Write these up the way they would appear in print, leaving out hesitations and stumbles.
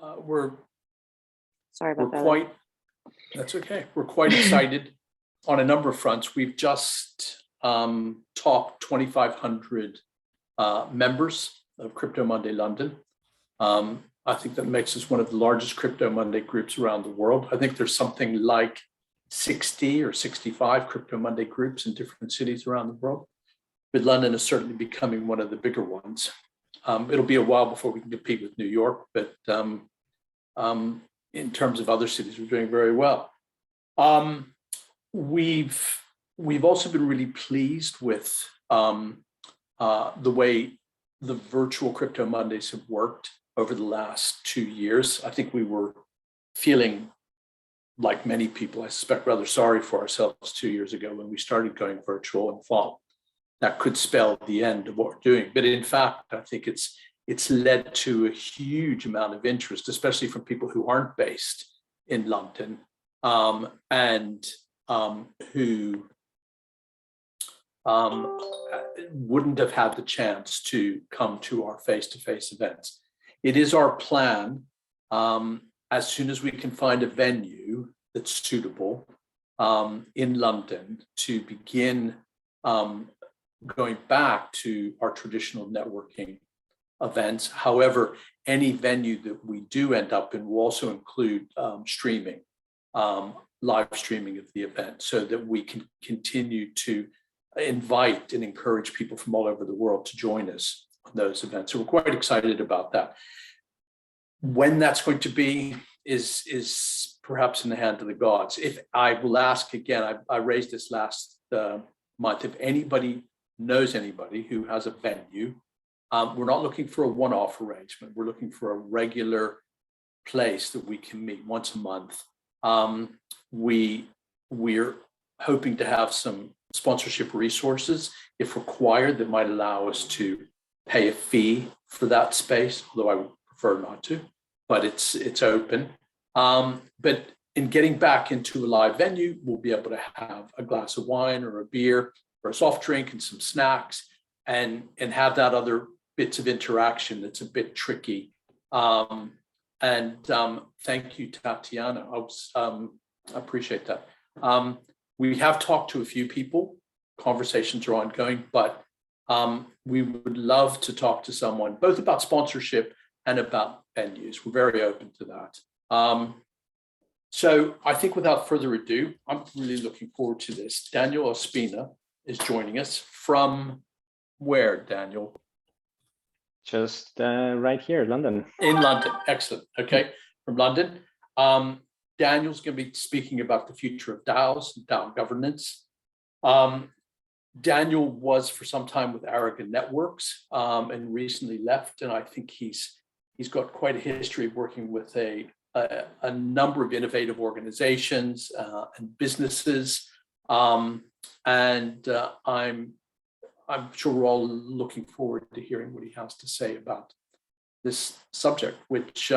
We're Sorry about that. That's okay. We're quite excited on a number of fronts. We've just topped 2,500 members of CryptoMonday London. I think that makes us one of the largest CryptoMonday groups around the world. I think there's something like 60 or 65 CryptoMonday groups in different cities around the world. But London is certainly becoming one of the bigger ones. It'll be a while before we can compete with New York, but in terms of other cities, we're doing very well. We've also been really pleased with the way the virtual Crypto Mondays have worked over the last 2 years. I think we were feeling, like many people, I suspect, rather sorry for ourselves 2 years ago when we started going virtual and thought that could spell the end of what we're doing. But in fact, I think it's led to a huge amount of interest, especially from people who aren't based in London and who wouldn't have had the chance to come to our face-to-face events. It is our plan, as soon as we can find a venue that's suitable in London, to begin going back to our traditional networking events. However, any venue that we do end up in will also include streaming, live streaming of the event, so that we can continue to invite and encourage people from all over the world to join us on those events. So we're quite excited about that. When that's going to be is perhaps in the hand of the gods. If I will ask again, I raised this last month, if anybody knows anybody who has a venue, we're not looking for a one-off arrangement. We're looking for a regular place that we can meet once a month. We're hoping to have some sponsorship resources, if required, that might allow us to pay a fee for that space, although I would prefer not to, but it's open. But in getting back into a live venue, we'll be able to have a glass of wine or a beer or a soft drink and some snacks, and have that other bits of interaction that's a bit tricky. Thank you, Tatiana. I appreciate that. We have talked to a few people. Conversations are ongoing, but we would love to talk to someone both about sponsorship and about venues. We're very open to that. So I think without further ado, I'm really looking forward to this. Daniel Ospina is joining us from where, Daniel? Just right here, London. In London, excellent. Okay, from London. Daniel's going to be speaking about the future of DAOs and DAO governance. Daniel was for some time with Aragon Networks and recently left, and I think he's got quite a history of working with a number of innovative organizations and businesses, I'm sure we're all looking forward to hearing what he has to say about this subject, which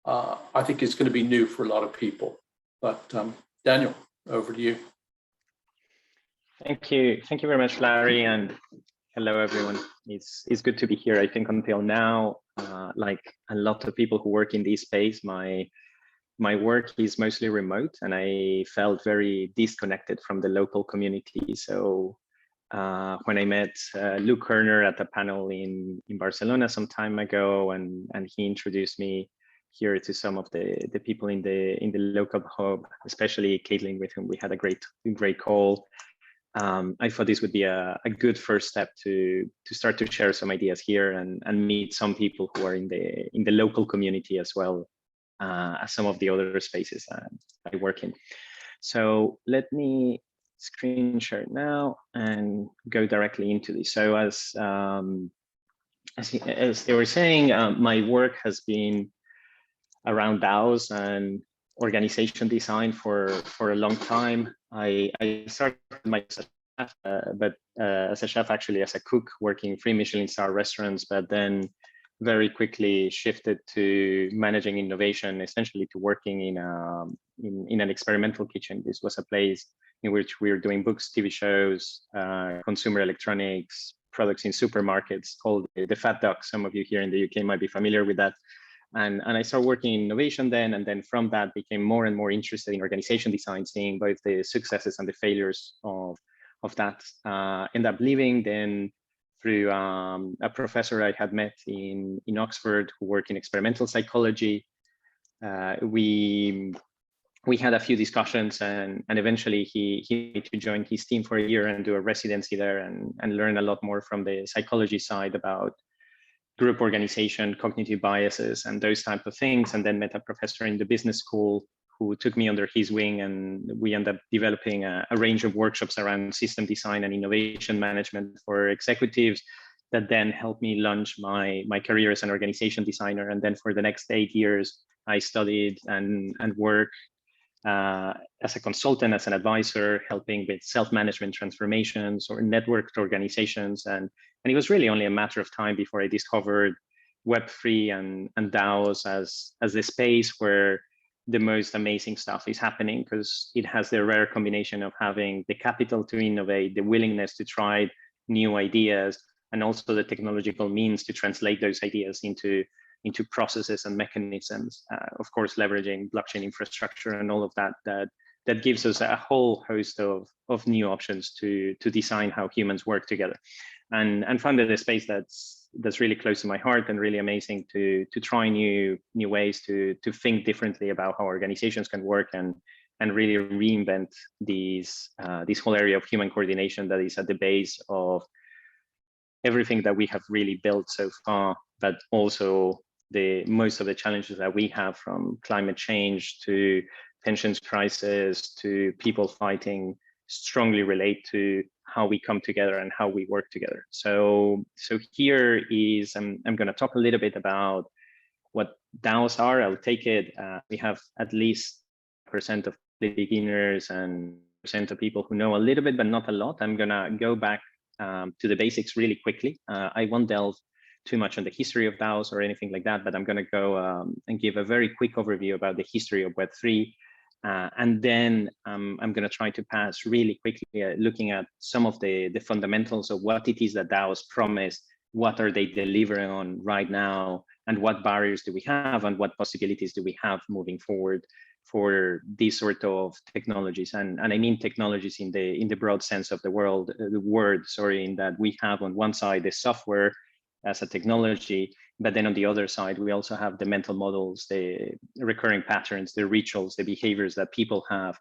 I think is going to be new for a lot of people. But Daniel, over to you. Thank you very much, Larry, and hello everyone. It's good to be here. I think until now, like a lot of people who work in this space, my work is mostly remote, and I felt very disconnected from the local community. So when I met Luke Kerner at a panel in Barcelona some time ago, and he introduced me here to some of the people in the local hub, especially Caitlin, with whom we had a great call. I thought this would be a good first step to start to share some ideas here and meet some people who are in the local community as well as some of the other spaces I work in. So let me screen share now and go directly into this. So as they were saying, my work has been around DAOs and organization design for a long time. I started myself, but as a chef, actually as a cook, working 3 Michelin star restaurants, but then very quickly shifted to managing innovation, essentially to working in an experimental kitchen. This was a place in which we were doing books, TV shows, consumer electronics, products in supermarkets called the Fat Duck. Some of you here in the UK might be familiar with that. And I started working in innovation then, and then from that became more and more interested in organization design, seeing both the successes and the failures of that. End up leaving then through a professor I had met in Oxford who worked in experimental psychology. We had a few discussions, and eventually he made to join his team for a year and do a residency there and learn a lot more from the psychology side about group organization, cognitive biases, and those type of things. And then met a professor in the business school who took me under his wing, and we ended up developing a range of workshops around system design and innovation management for executives that then helped me launch my career as an organization designer. And then for the next 8 years, I studied and worked as a consultant, as an advisor, helping with self-management transformations or networked organizations. And it was really only a matter of time before I discovered Web3 and DAOs as the space where the most amazing stuff is happening, because it has the rare combination of having the capital to innovate, the willingness to try new ideas, and also the technological means to translate those ideas into processes and mechanisms, of course, leveraging blockchain infrastructure and all of that gives us a whole host of new options to design how humans work together. And found a space that's really close to my heart and really amazing to try new ways to think differently about how organizations can work and really reinvent this whole area of human coordination that is at the base of everything that we have really built so far, but also most of the challenges that we have, from climate change to pensions crisis to people fighting, strongly relate to how we come together and how we work together. So here is, I'm going to talk a little bit about what DAOs are. I'll take it. We have at least % of the beginners and % of people who know a little bit, but not a lot. I'm going to go back to the basics really quickly. I won't delve too much on the history of DAOs or anything like that, but I'm going to go and give a very quick overview about the history of Web3. And then I'm going to try to pass really quickly looking at some of the fundamentals of what it is that DAOs promise, what are they delivering on right now, and what barriers do we have, and what possibilities do we have moving forward for these sort of technologies. And I mean technologies in the broad sense of the word, in that we have on one side the software as a technology, but then on the other side, we also have the mental models, the recurring patterns, the rituals, the behaviors that people have,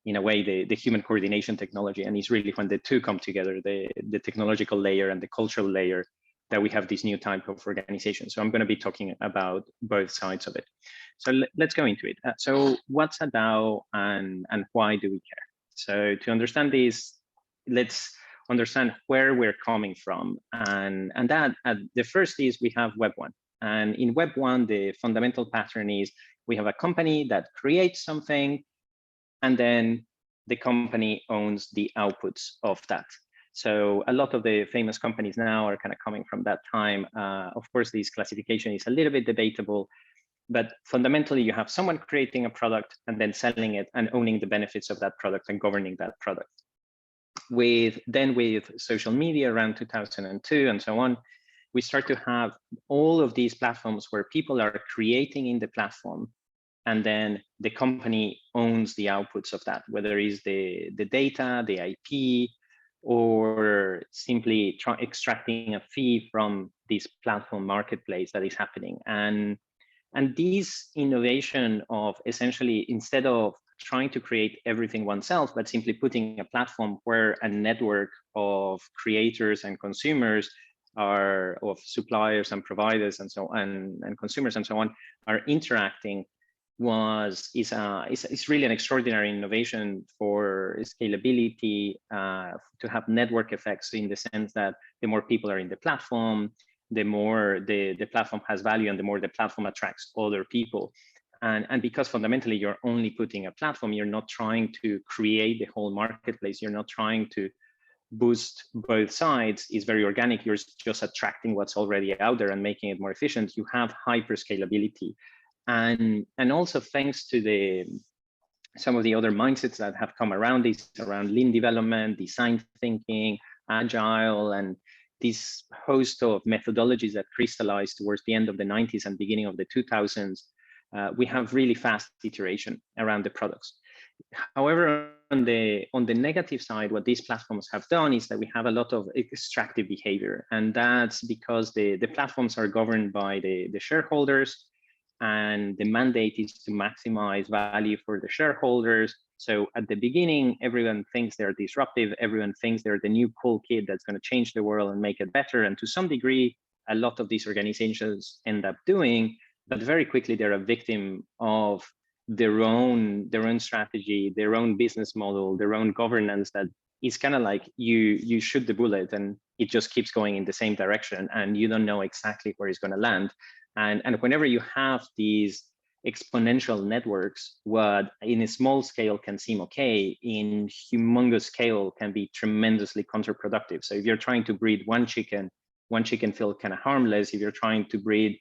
in a way, the human coordination technology. And it's really when the two come together, the technological layer and the cultural layer, that we have this new type of organization. So I'm going to be talking about both sides of it. So let's go into it. So what's a DAO and why do we care? So to understand this, let's understand where we're coming from. And that the first is we have Web 1. And in Web 1, the fundamental pattern is we have a company that creates something, and then the company owns the outputs of that. So a lot of the famous companies now are kind of coming from that time. Of course, this classification is a little bit debatable, but fundamentally you have someone creating a product and then selling it and owning the benefits of that product and governing that product. With social media around 2002 and so on, we start to have all of these platforms where people are creating in the platform, and then the company owns the outputs of that, whether it's the data, the IP, or simply extracting a fee from this platform marketplace that is happening. And this innovation of essentially, instead of trying to create everything oneself, but simply putting a platform where a network of creators and consumers are, of suppliers and providers and so on, and consumers and so on, are interacting, is really an extraordinary innovation for scalability, to have network effects, in the sense that the more people are in the platform, the more the platform has value, and the more the platform attracts other people. And because fundamentally you're only putting a platform, you're not trying to create the whole marketplace, you're not trying to boost both sides, is very organic. You're just attracting what's already out there and making it more efficient. You have hyper scalability. And also thanks to some of the other mindsets that have come around this, around lean development, design thinking, agile, and this host of methodologies that crystallized towards the end of the 90s and beginning of the 2000s, we have really fast iteration around the products. However, on the negative side, what these platforms have done is that we have a lot of extractive behavior, and that's because the platforms are governed by the shareholders, and the mandate is to maximize value for the shareholders. So at the beginning, everyone thinks they're disruptive, everyone thinks they're the new cool kid that's going to change the world and make it better, and to some degree, a lot of these organizations end up doing, but very quickly they're a victim of their own strategy, their own business model, their own governance, that is kind of like you shoot the bullet and it just keeps going in the same direction and you don't know exactly where it's going to land. And whenever you have these exponential networks, what in a small scale can seem okay, in humongous scale can be tremendously counterproductive. So if you're trying to breed one chicken feels kind of harmless. If you're trying to breed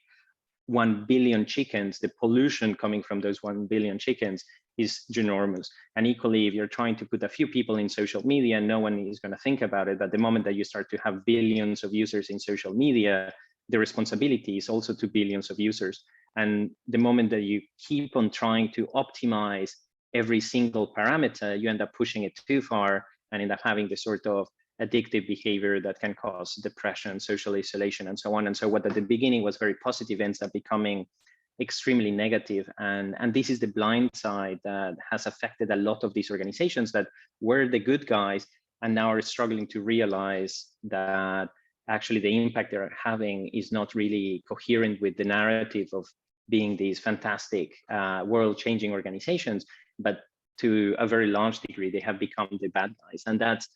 1 billion chickens, the pollution coming from those 1 billion chickens is ginormous. And equally, if you're trying to put a few people in social media, no one is going to think about it. But the moment that you start to have billions of users in social media, the responsibility is also to billions of users. And the moment that you keep on trying to optimize every single parameter, you end up pushing it too far and end up having this sort of addictive behavior that can cause depression, social isolation, and so on. And so what at the beginning was very positive ends up becoming extremely negative. And this is the blind side that has affected a lot of these organizations that were the good guys and now are struggling to realize that actually the impact they're having is not really coherent with the narrative of being these fantastic world-changing organizations, but to a very large degree, they have become the bad guys. And that's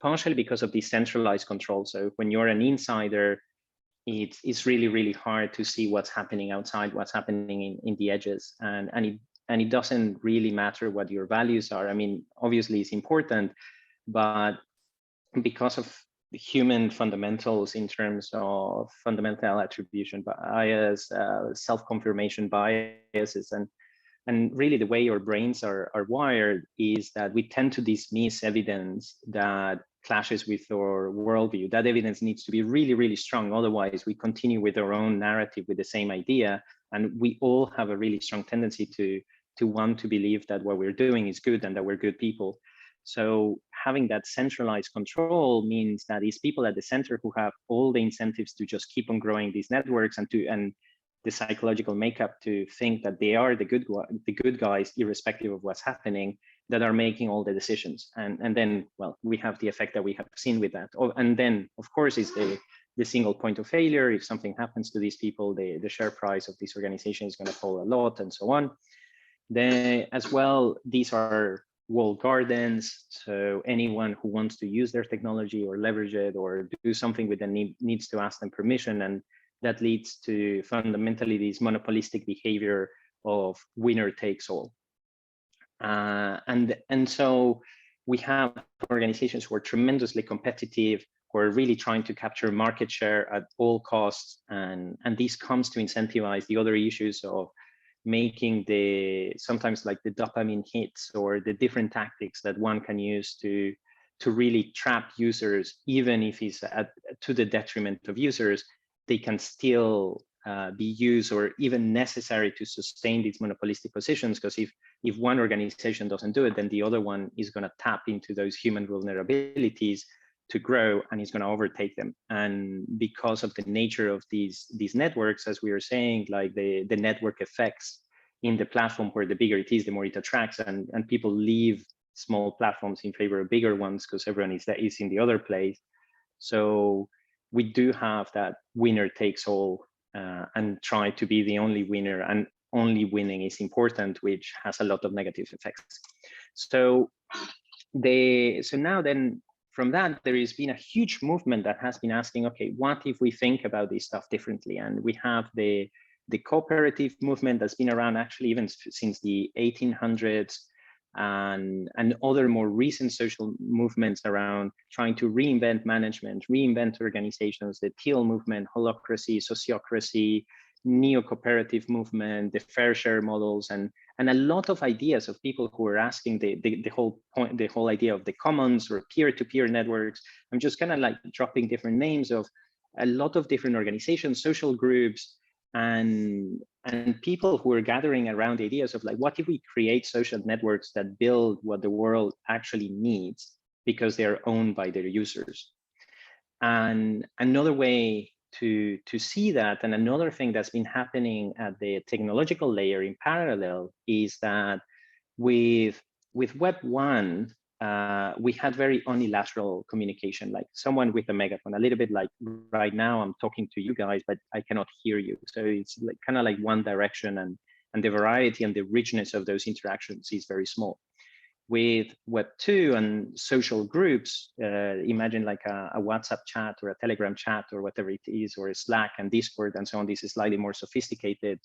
partially because of decentralized control. So when you're an insider, it's really, really hard to see what's happening outside, what's happening in the edges. And it doesn't really matter what your values are. I mean, obviously it's important, but because of the human fundamentals in terms of fundamental attribution bias, self-confirmation biases, and really the way your brains are wired is that we tend to dismiss evidence that clashes with our worldview. That evidence needs to be really, really strong. Otherwise, we continue with our own narrative with the same idea. And we all have a really strong tendency to want to believe that what we're doing is good and that we're good people. So having that centralized control means that these people at the center who have all the incentives to just keep on growing these networks and the psychological makeup to think that they are the good guys, irrespective of what's happening, that are making all the decisions. And then, well, we have the effect that we have seen with that. And then, of course, is the single point of failure. If something happens to these people, the share price of this organization is going to fall a lot, and so on. Then, as well, these are walled gardens. So anyone who wants to use their technology or leverage it or do something with them needs to ask them permission. And that leads to fundamentally this monopolistic behavior of winner takes all. And so we have organizations who are tremendously competitive, who are really trying to capture market share at all costs. And this comes to incentivize the other issues of making sometimes like the dopamine hits or the different tactics that one can use to really trap users, even if it's to the detriment of users. They can still be used or even necessary to sustain these monopolistic positions, because if one organization doesn't do it, then the other one is going to tap into those human vulnerabilities to grow and is going to overtake them. And because of the nature of these networks, as we were saying, like the network effects in the platform, where the bigger it is, the more it attracts, and people leave small platforms in favor of bigger ones because everyone is in the other place. So we do have that winner takes all and try to be the only winner, and only winning is important, which has a lot of negative effects. So now then from that, there has been a huge movement that has been asking, okay, what if we think about this stuff differently? And we have the cooperative movement that's been around actually even since the 1800s, and other more recent social movements around trying to reinvent management, reinvent organizations, the teal movement, holacracy, sociocracy, neo-cooperative movement, the fair share models, and a lot of ideas of people who are asking the whole point, the whole idea of the commons or peer-to-peer networks. I'm just kind of like dropping different names of a lot of different organizations, social groups, and people who are gathering around ideas of like, what if we create social networks that build what the world actually needs because they are owned by their users? And another way to see that, and another thing that's been happening at the technological layer in parallel, is that with Web 1, we had very unilateral communication, like someone with a megaphone, a little bit like right now I'm talking to you guys, but I cannot hear you. So it's like kind of like one direction, and the variety and the richness of those interactions is very small. With Web 2 and social groups, imagine like a WhatsApp chat or a Telegram chat or whatever it is, or a Slack and Discord and so on. This is slightly more sophisticated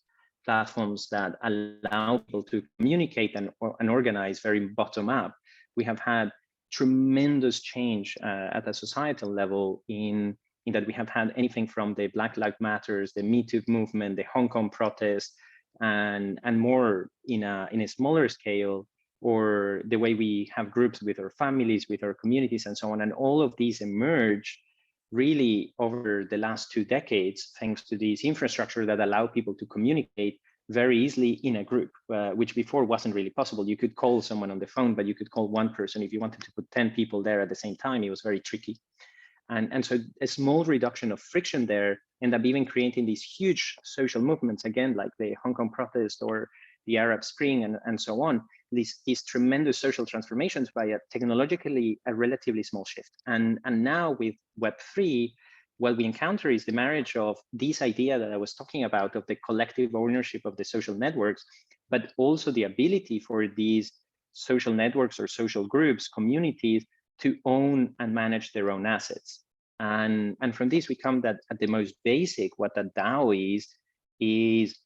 platforms that allow people to communicate and organize very bottom up. We have had tremendous change at a societal level in that we have had anything from the Black Lives Matters, the Me Too movement, the Hong Kong protest, and more in a smaller scale, or the way we have groups with our families, with our communities, and so on. And all of these emerge really over the last 2 decades, thanks to this infrastructure that allow people to communicate very easily in a group, which before wasn't really possible. You could call someone on the phone, but you could call one person. If you wanted to put 10 people there at the same time, it was very tricky. And so a small reduction of friction there ended up even creating these huge social movements, again, like the Hong Kong protest or the Arab Spring and so on, these tremendous social transformations by a technologically a relatively small shift. And now with Web3, what we encounter is the marriage of this idea that I was talking about of the collective ownership of the social networks, but also the ability for these social networks or social groups, communities, to own and manage their own assets. And from this, we come that at the most basic, what a DAO is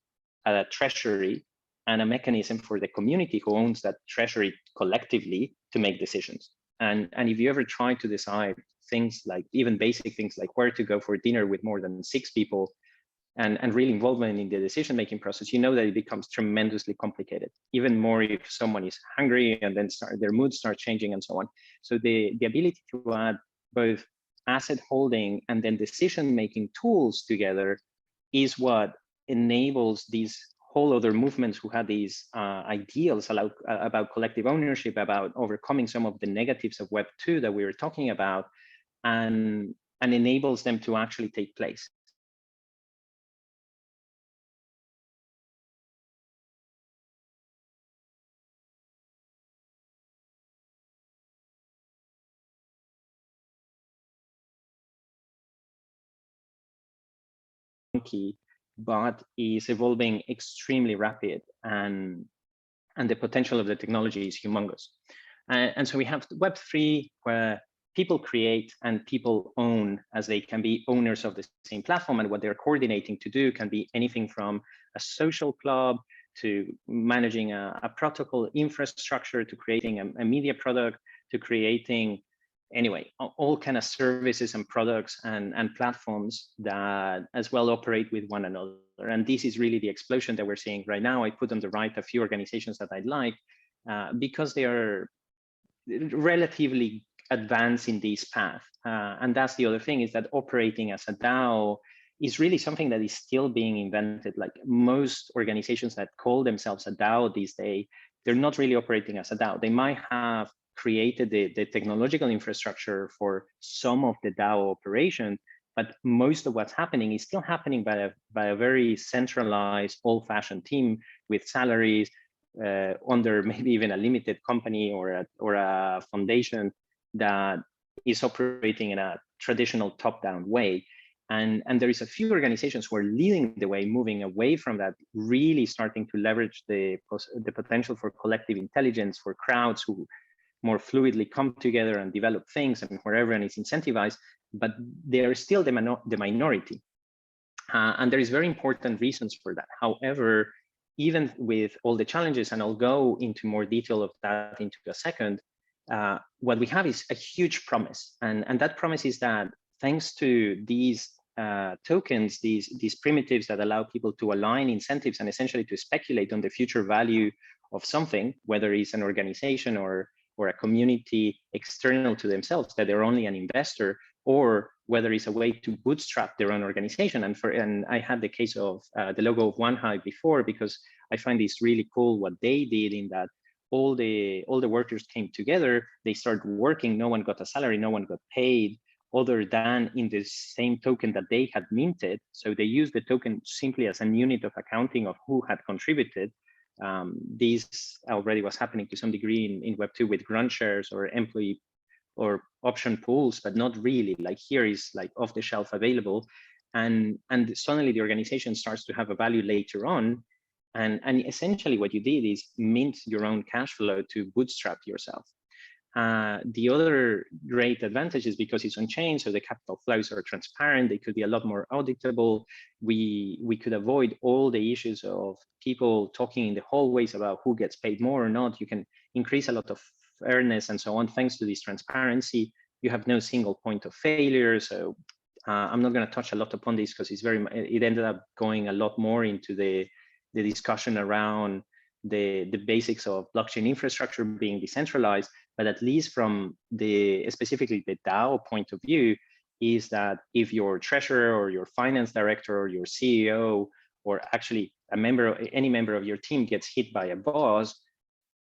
a treasury and a mechanism for the community who owns that treasury collectively to make decisions. And if you ever try to decide things like, even basic things like where to go for dinner with more than 6 people, and real involvement in the decision-making process, you know that it becomes tremendously complicated, even more if someone is hungry and then their mood starts changing and so on. So the ability to add both asset holding and then decision-making tools together is what enables these whole other movements who had these ideals about collective ownership, about overcoming some of the negatives of Web 2 that we were talking about, and enables them to actually take place. But is evolving extremely rapid, and the potential of the technology is humongous. And so we have Web3, where people create and people own, as they can be owners of the same platform, and what they're coordinating to do can be anything from a social club to managing a protocol infrastructure, to creating a media product, to creating, anyway, all kind of services and products and platforms that as well operate with one another. And this is really the explosion that we're seeing right now. I put on the right a few organizations that I like because they are relatively advanced in this path. And that's the other thing, is that operating as a DAO is really something that is still being invented. Like most organizations that call themselves a DAO these days, they're not really operating as a DAO. They might have created the technological infrastructure for some of the DAO operation, but most of what's happening is still happening by a very centralized, old-fashioned team with salaries under maybe even a limited company or a foundation that is operating in a traditional top-down way. And there is a few organizations who are leading the way, moving away from that, really starting to leverage the potential for collective intelligence, for crowds who more fluidly come together and develop things, and where everyone is incentivized, but they are still the minority. And there is very important reasons for that. However, even with all the challenges, and I'll go into more detail of that into a second, what we have is a huge promise. And that promise is that thanks to these tokens, these primitives that allow people to align incentives and essentially to speculate on the future value of something, whether it's an organization or a community external to themselves, that they're only an investor, or whether it's a way to bootstrap their own organization. And I had the case of the logo of OneHive before, because I find this really cool what they did, in that all the workers came together, they started working, no one got a salary, no one got paid, other than in the same token that they had minted. So they used the token simply as an unit of accounting of who had contributed. This already was happening to some degree in Web2 with grant shares or employee or option pools, but not really. Like here is like off the shelf available, and suddenly the organization starts to have a value later on. And essentially what you did is mint your own cash flow to bootstrap yourself. The other great advantage is because it's on chain, so the capital flows are transparent. They could be a lot more auditable. We could avoid all the issues of people talking in the hallways about who gets paid more or not. You can increase a lot of fairness and so on thanks to this transparency. You have no single point of failure. So I'm not going to touch a lot upon this because it ended up going a lot more into the discussion around the basics of blockchain infrastructure being decentralized. But at least from specifically the DAO point of view, is that if your treasurer or your finance director or your CEO or actually any member of your team gets hit by a boss,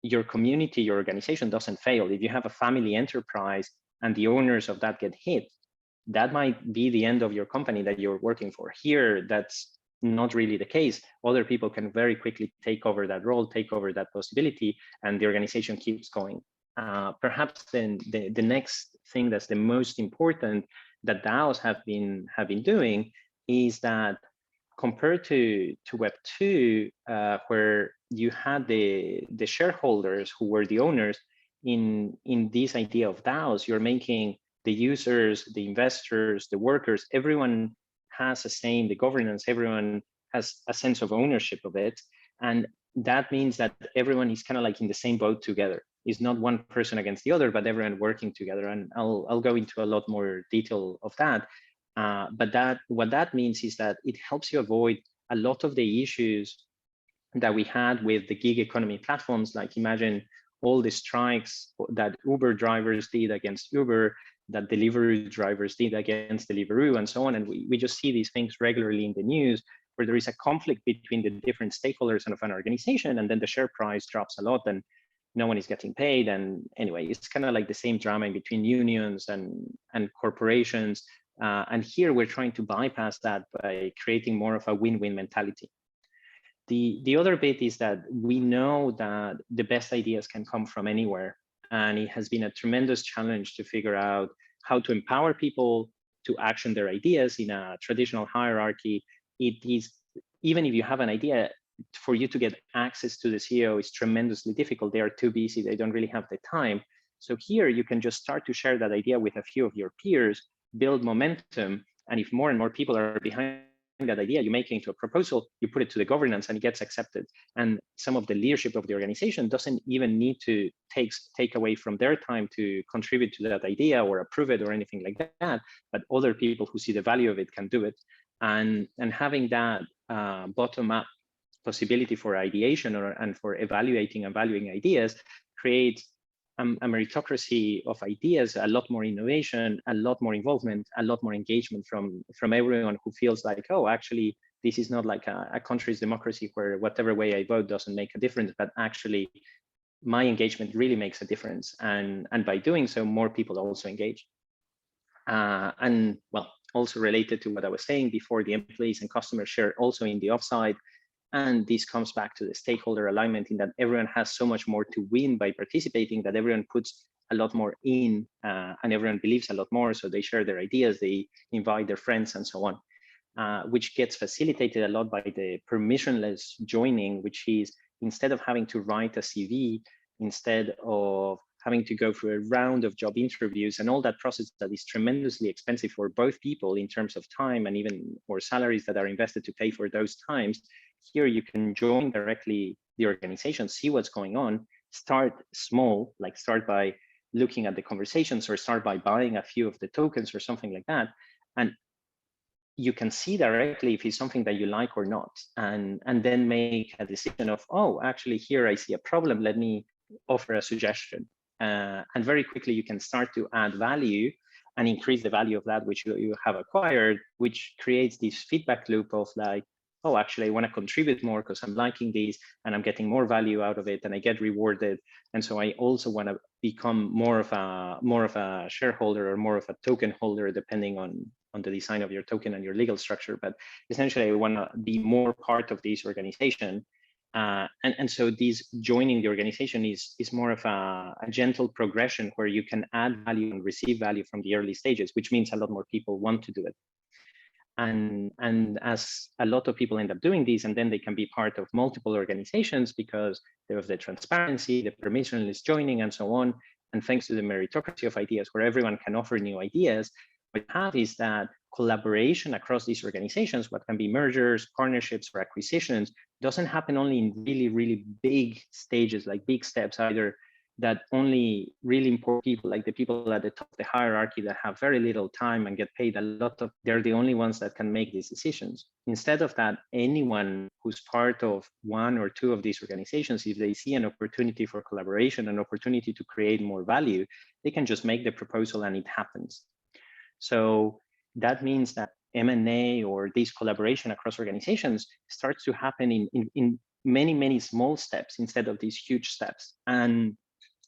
your community, your organization doesn't fail. If you have a family enterprise and the owners of that get hit, that might be the end of your company that you're working for. Here, that's not really the case. Other people can very quickly take over that role, take over that possibility, and the organization keeps going. Perhaps then the next thing that's the most important that DAOs have been doing is that compared to Web2, where you had the shareholders who were the owners, in this idea of DAOs, you're making the users, the investors, the workers, everyone has a say in the governance, everyone has a sense of ownership of it. And that means that everyone is kind of like in the same boat together. It's not one person against the other, but everyone working together. And I'll go into a lot more detail of that. But what that means is that it helps you avoid a lot of the issues that we had with the gig economy platforms. Like imagine all the strikes that Uber drivers did against Uber, that Deliveroo drivers did against Deliveroo, and so on. And we just see these things regularly in the news, where there is a conflict between the different stakeholders of an organization, and then the share price drops a lot and no one is getting paid. And anyway, it's kind of like the same drama between unions and corporations. And here we're trying to bypass that by creating more of a win-win mentality. The other bit is that we know that the best ideas can come from anywhere. And it has been a tremendous challenge to figure out how to empower people to action their ideas in a traditional hierarchy. It is, even if you have an idea, for you to get access to the CEO is tremendously difficult. They are too busy, they don't really have the time. So here you can just start to share that idea with a few of your peers, build momentum. And if more and more people are behind that idea, you make it into a proposal, you put it to the governance and it gets accepted. And some of the leadership of the organization doesn't even need to take away from their time to contribute to that idea or approve it or anything like that, but other people who see the value of it can do it. And having that bottom-up possibility for ideation and for evaluating and valuing ideas creates a meritocracy of ideas, a lot more innovation, a lot more involvement, a lot more engagement from everyone who feels like, oh, actually, this is not like a country's democracy where whatever way I vote doesn't make a difference, but actually my engagement really makes a difference. And by doing so, more people also engage. And well, also related to what I was saying before, the employees and customers share also in the offside. And this comes back to the stakeholder alignment, in that everyone has so much more to win by participating, that everyone puts a lot more in and everyone believes a lot more. So they share their ideas, they invite their friends and so on, which gets facilitated a lot by the permissionless joining, which is instead of having to write a CV, instead of having to go through a round of job interviews and all that process that is tremendously expensive for both people in terms of time and even for salaries that are invested to pay for those times. Here you can join directly the organization, see what's going on, start small, like start by looking at the conversations or start by buying a few of the tokens or something like that. And you can see directly if it's something that you like or not, and then make a decision of, oh, actually here I see a problem, let me offer a suggestion. And very quickly you can start to add value and increase the value of that which you have acquired, which creates this feedback loop of like, oh, actually I want to contribute more because I'm liking these and I'm getting more value out of it and I get rewarded. And so I also want to become more of a shareholder or more of a token holder, depending on the design of your token and your legal structure. But essentially I want to be more part of this organization. And so this joining the organization is more of a gentle progression where you can add value and receive value from the early stages, which means a lot more people want to do it. And as a lot of people end up doing these, and then they can be part of multiple organizations because they have the transparency, the permissionless joining, and so on. And thanks to the meritocracy of ideas, where everyone can offer new ideas, what you have is that collaboration across these organizations, what can be mergers, partnerships, or acquisitions, doesn't happen only in really, really big stages, like big steps either, that only really important people, like the people at the top of the hierarchy that have very little time and get paid a lot of, they're the only ones that can make these decisions. Instead of that, anyone who's part of one or two of these organizations, if they see an opportunity for collaboration, an opportunity to create more value, they can just make the proposal and it happens. So that means that M&A or this collaboration across organizations starts to happen in many, many small steps instead of these huge steps. And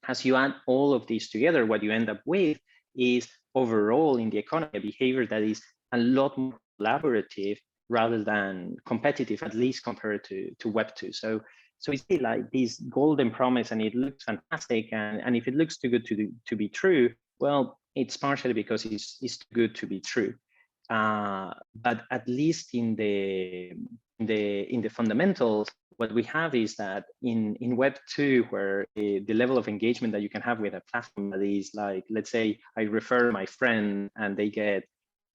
as you add all of these together, what you end up with is overall in the economy, a behavior that is a lot more collaborative rather than competitive, at least compared to Web 2. So it's like this golden promise, and it looks fantastic. And if it looks too good to be true, well, it's partially because it's too good to be true. But at least in the fundamentals, what we have is that in Web 2, where the level of engagement that you can have with a platform that is like, let's say I refer my friend and they get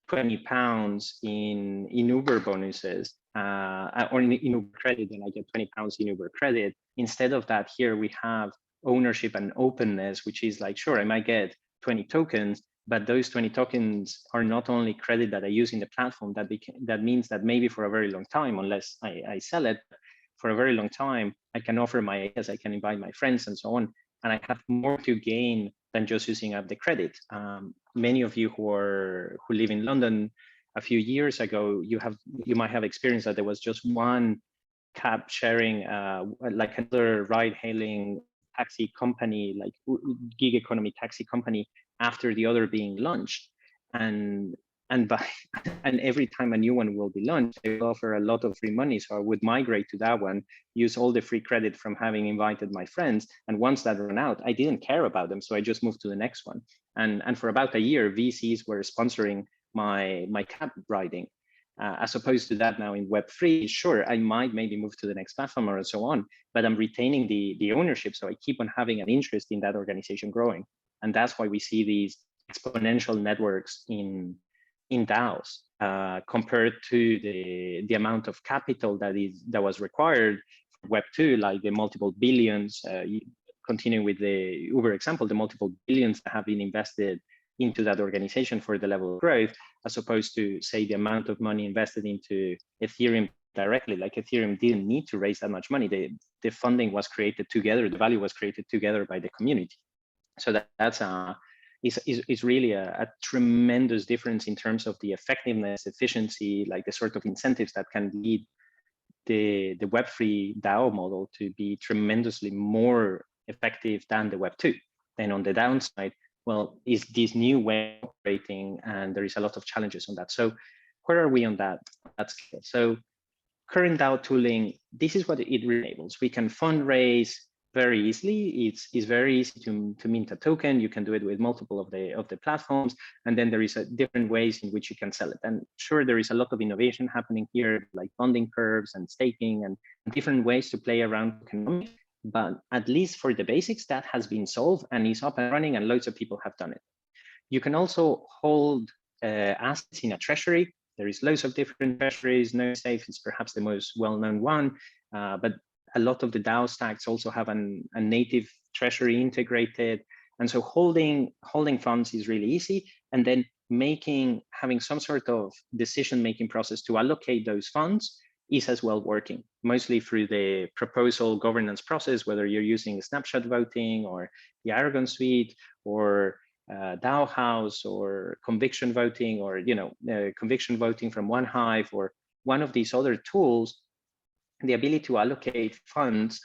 £20 in Uber bonuses, or in Uber credit, and I get £20 in Uber credit. Instead of that, here we have ownership and openness, which is like, sure, I might get 20 tokens, but those 20 tokens are not only credit that I use in the platform. That means that maybe for a very long time, unless I sell it, for a very long time, I can offer my ideas, I can invite my friends and so on, and I have more to gain than just using up the credit. Many of you who live in London, a few years ago, you might have experienced that there was just one cab sharing, like another ride-hailing taxi company, like gig economy taxi company, after the other being launched, and every time a new one will be launched, they will offer a lot of free money. So I would migrate to that one, use all the free credit from having invited my friends, and once that ran out, I didn't care about them, so I just moved to the next one. And for about a year, VCs were sponsoring my cab riding. As opposed to that now in Web3, sure, I might maybe move to the next platform or so on, but I'm retaining the ownership, so I keep on having an interest in that organization growing. And that's why we see these exponential networks in DAOs compared to the amount of capital that was required for Web 2, like the multiple billions. Continuing with the Uber example, the multiple billions that have been invested into that organization for the level of growth, as opposed to, say, the amount of money invested into Ethereum directly. Like Ethereum didn't need to raise that much money. The funding was created together, the value was created together by the community. So that's is really a tremendous difference in terms of the effectiveness, efficiency, like the sort of incentives that can lead the Web3 DAO model to be tremendously more effective than the Web 2. Then on the downside, well, is this new way of operating, and there is a lot of challenges on that. So where are we on that scale? So current DAO tooling, this is what it enables. We can fundraise very easily. It's very easy to mint a token. You can do it with multiple of the platforms, and then there is different ways in which you can sell it. And sure, there is a lot of innovation happening here, like funding curves and staking and different ways to play around tokenomics. But at least for the basics, that has been solved and is up and running, and loads of people have done it. You can also hold assets in a treasury. There is loads of different treasuries. NoSafe is perhaps the most well-known one, but a lot of the DAO stacks also have a native treasury integrated. And so holding funds is really easy. And then having some sort of decision-making process to allocate those funds is as well working, mostly through the proposal governance process, whether you're using snapshot voting or the Aragon suite or DAO House or conviction voting, or conviction voting from One Hive or one of these other tools. The ability to allocate funds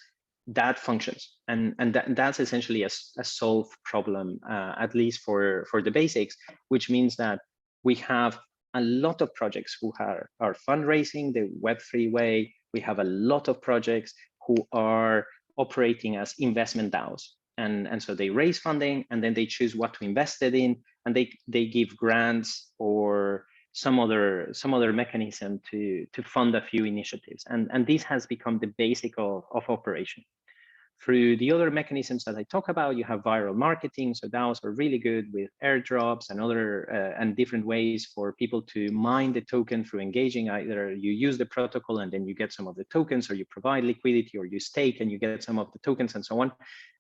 that functions, and that's essentially a solved problem, at least for the basics, which means that we have a lot of projects who are fundraising the Web3 way. We have a lot of projects who are operating as investment DAOs. And so they raise funding and then they choose what to invest it in, and they give grants or some other mechanism to fund a few initiatives. And this has become the basic of operation. Through the other mechanisms that I talk about, you have viral marketing. So DAOs are really good with airdrops and other and different ways for people to mine the token through engaging. Either you use the protocol and then you get some of the tokens, or you provide liquidity, or you stake and you get some of the tokens, and so on.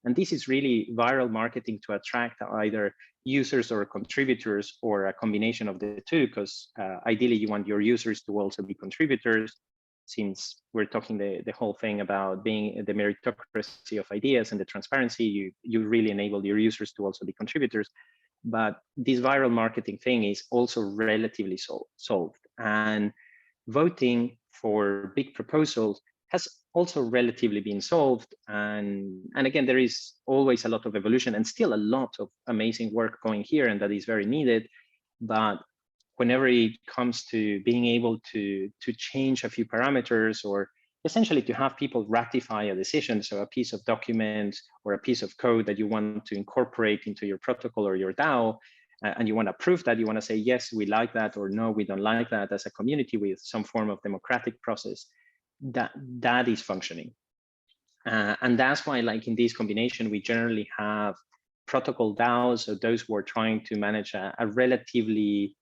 And this is really viral marketing to attract either users or contributors, or a combination of the two, because ideally you want your users to also be contributors. Since we're talking the whole thing about being the meritocracy of ideas and the transparency, you really enable your users to also be contributors. But this viral marketing thing is also relatively solved. And voting for big proposals has also relatively been solved. And again, there is always a lot of evolution and still a lot of amazing work going here, and that is very needed. But whenever it comes to being able to change a few parameters, or essentially to have people ratify a decision, so a piece of document or a piece of code that you want to incorporate into your protocol or your DAO, and you want to prove that, you want to say, yes, we like that, or no, we don't like that, as a community with some form of democratic process, that is functioning. And that's why, like in this combination, we generally have protocol DAOs, so those who are trying to manage a relatively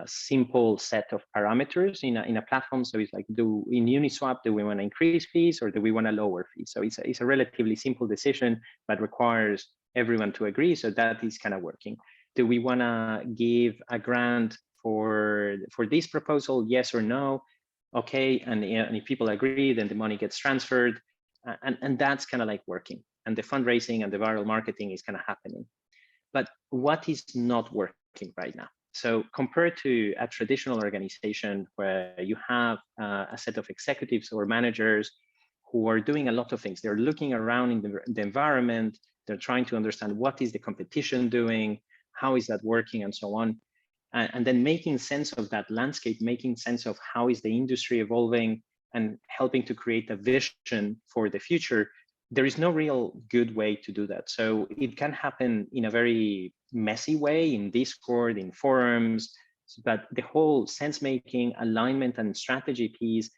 simple set of parameters in a platform. So it's like, in Uniswap, do we want to increase fees or do we want to lower fees? So it's a relatively simple decision that requires everyone to agree. So that is kind of working. Do we want to give a grant for this proposal? Yes or no? Okay, and if people agree, then the money gets transferred, and that's kind of like working. And the fundraising and the viral marketing is kind of happening. But what is not working right now? So compared to a traditional organization where you have a set of executives or managers who are doing a lot of things, they're looking around in the environment, they're trying to understand what is the competition doing, how is that working, and so on. And then making sense of that landscape, making sense of how is the industry evolving, and helping to create a vision for the future. There is no real good way to do that. So it can happen in a very messy way in Discord, in forums, but the whole sense-making, alignment, and strategy piece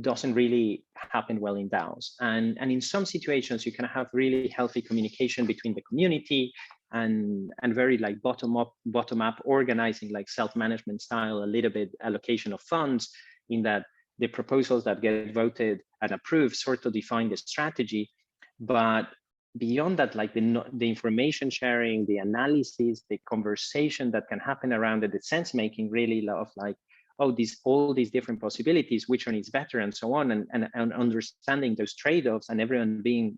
doesn't really happen well in DAOs. And in some situations, you can have really healthy communication between the community and very like bottom up organizing, like self-management style, a little bit allocation of funds, in that the proposals that get voted and approved sort of define the strategy. But beyond that, like the information sharing, the analysis, the conversation that can happen around it, the sense making, really of like, oh, all these different possibilities, which one is better, and so on, and understanding those trade-offs, and everyone being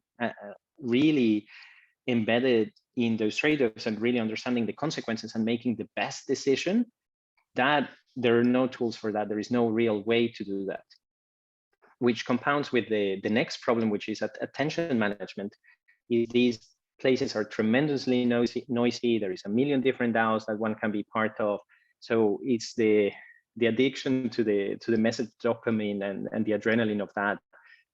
really embedded in those trade-offs and really understanding the consequences and making the best decision. That there are no tools for that. There is no real way to do that, which compounds with the next problem, which is attention management. These places are tremendously noisy. There is a million different DAOs that one can be part of. So it's the addiction to the message dopamine and the adrenaline of that,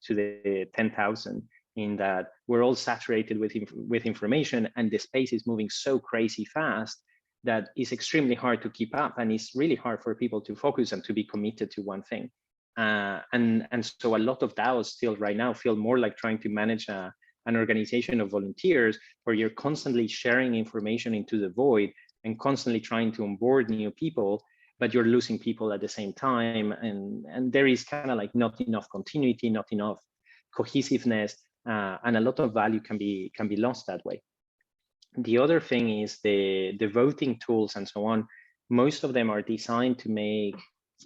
to the 10,000, in that we're all saturated with information, and the space is moving so crazy fast that it's extremely hard to keep up, and it's really hard for people to focus and to be committed to one thing. And so a lot of DAOs still right now feel more like trying to manage an organization of volunteers, where you're constantly sharing information into the void and constantly trying to onboard new people, but you're losing people at the same time. And there is kind of like not enough continuity, not enough cohesiveness, and a lot of value can be lost that way. The other thing is the voting tools and so on. Most of them are designed to make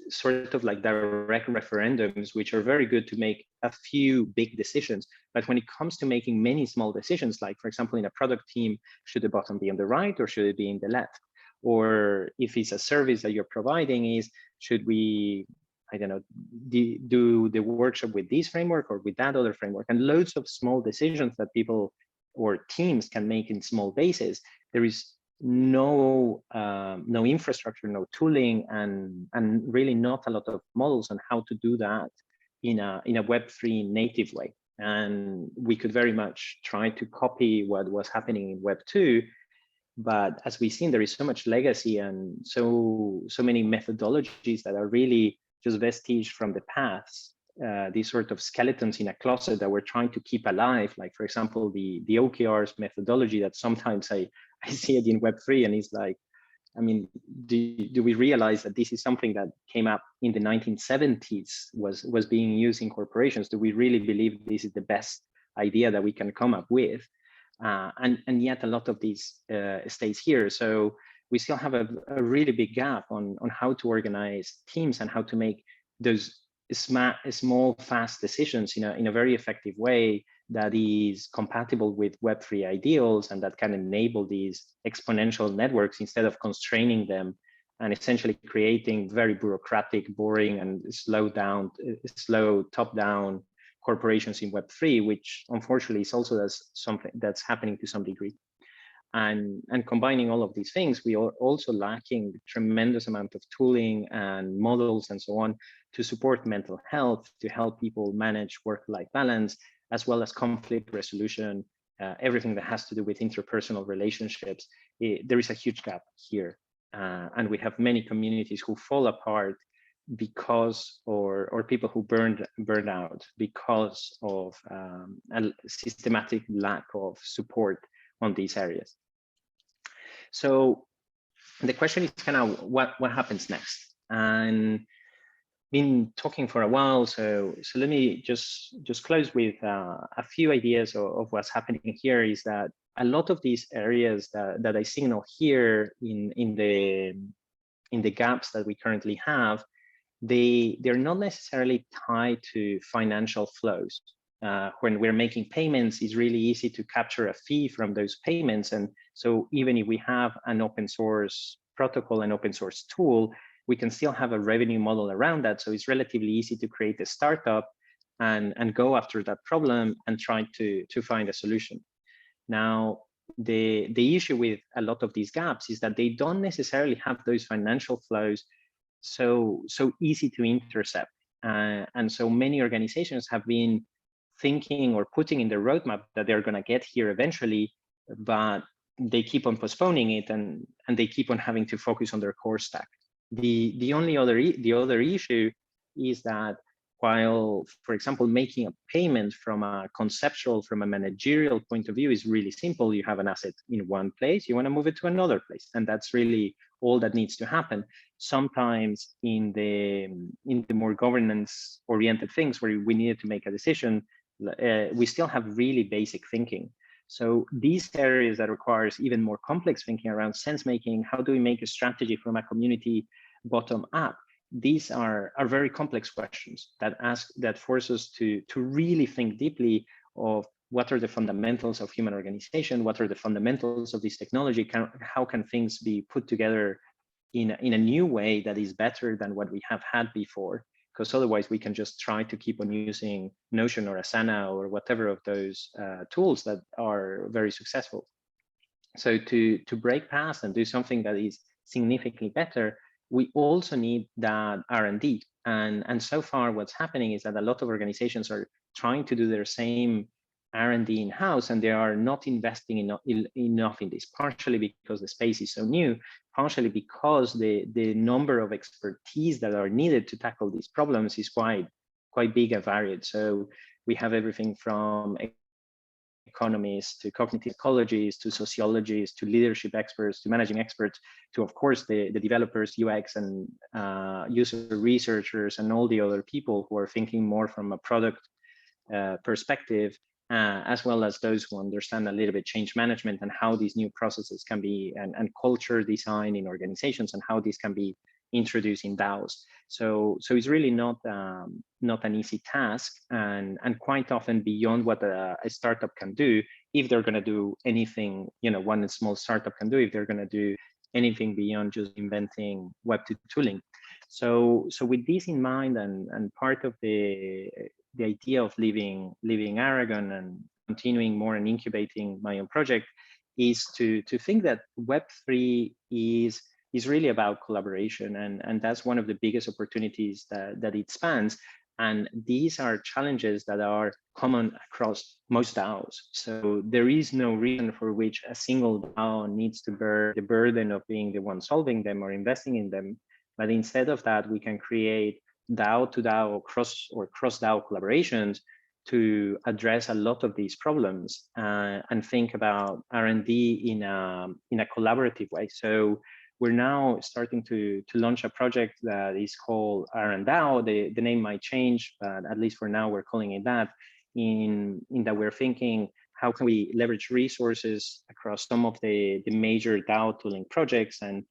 sort of like direct referendums, which are very good to make a few big decisions. But when it comes to making many small decisions, like for example, in a product team, should the button be on the right or should it be in the left? Or if it's a service that you're providing, should we, I don't know, do the workshop with this framework or with that other framework? And loads of small decisions that people or teams can make in small bases. There is no infrastructure, no tooling, and really not a lot of models on how to do that in a Web3 native way. And we could very much try to copy what was happening in Web2, but as we've seen, there is so much legacy and so many methodologies that are really just vestige from the past. These sort of skeletons in a closet that we're trying to keep alive, like for example, the OKRs methodology that sometimes I see it in Web3 and it's like, I mean, do we realize that this is something that came up in the 1970s, was being used in corporations? Do we really believe this is the best idea that we can come up with? And yet a lot of these stays here. So we still have a really big gap on how to organize teams and how to make those small, fast decisions in a very effective way that is compatible with Web3 ideals and that can enable these exponential networks instead of constraining them and essentially creating very bureaucratic, boring, and slow top-down corporations in Web3, which unfortunately is also something that's happening to some degree. And combining all of these things, we are also lacking a tremendous amount of tooling and models and so on to support mental health, to help people manage work-life balance, as well as conflict resolution, everything that has to do with interpersonal relationships. There is a huge gap here. And we have many communities who fall apart because, or people who burned out because of a systematic lack of support on these areas. So the question is kind of what happens next? And been talking for a while, so let me just close with a few ideas of what's happening here. Is that a lot of these areas that I signal here in the gaps that we currently have, they're not necessarily tied to financial flows. When we're making payments, it's really easy to capture a fee from those payments. And so even if we have an open source protocol and open source tool, we can still have a revenue model around that. So it's relatively easy to create a startup and go after that problem and try to find a solution. Now, the issue with a lot of these gaps is that they don't necessarily have those financial flows so easy to intercept. And so many organizations have been thinking or putting in their roadmap that they're going to get here eventually, but they keep on postponing it and they keep on having to focus on their core stack. The other issue is that while, for example, making a payment from a managerial point of view is really simple. You have an asset in one place, you want to move it to another place, and that's really all that needs to happen. Sometimes in the more governance-oriented things where we needed to make a decision, we still have really basic thinking. So these areas that requires even more complex thinking around sense making, how do we make a strategy from a community bottom up? These are very complex questions that force us to really think deeply of what are the fundamentals of human organization, what are the fundamentals of this technology, how can things be put together in a new way that is better than what we have had before, because otherwise we can just try to keep on using Notion or Asana or whatever of those tools that are very successful. So to break past and do something that is significantly better, we also need that R&D. And so far what's happening is that a lot of organizations are trying to do their same R&D in-house, and they are not investing enough in this, partially because the space is so new, partially because the number of expertise that are needed to tackle these problems is quite big and varied. So we have everything from economists to cognitive psychologists to sociologists to leadership experts to managing experts to, of course, the developers, UX and user researchers, and all the other people who are thinking more from a product perspective as well as those who understand a little bit change management and how these new processes can be, and culture design in organizations, and how these can be introduced in DAOs. So it's really not an easy task, and quite often beyond what a startup can do, if they're going to do anything, one small startup can do, if they're going to do anything beyond just inventing Web2 tooling. So with this in mind, and part of the idea of leaving Aragon and continuing more and incubating my own project is to think that Web3 is really about collaboration, and that's one of the biggest opportunities that it spans. And these are challenges that are common across most DAOs. So there is no reason for which a single DAO needs to bear the burden of being the one solving them or investing in them. But instead of that, we can create DAO to DAO cross DAO collaborations to address a lot of these problems, and think about R&D in a collaborative way. So we're now starting to launch a project that is called Aragon DAO. The name might change, but at least for now, we're calling it that. In that we're thinking, how can we leverage resources across some of the major DAO tooling projects and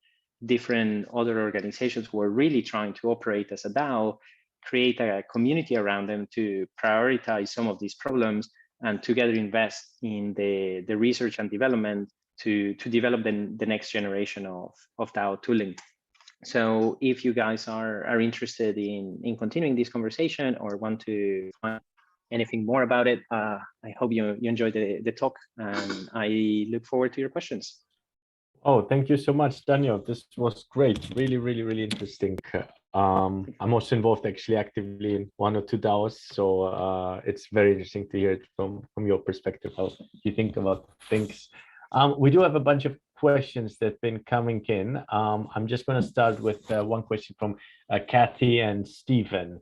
different other organizations who are really trying to operate as a DAO, create a community around them to prioritize some of these problems, and together invest in the research and development to develop the next generation of DAO tooling. So if you guys are interested in continuing this conversation or want to find anything more about it, I hope you enjoyed the talk, and I look forward to your questions. Oh, thank you so much, Daniel. This was great. Really, really, really interesting. I'm also involved actually actively in 1 or 2 DAOs, so it's very interesting to hear it from your perspective, how you think about things. We do have a bunch of questions that have been coming in. I'm just going to start with one question from Kathy and Stephen.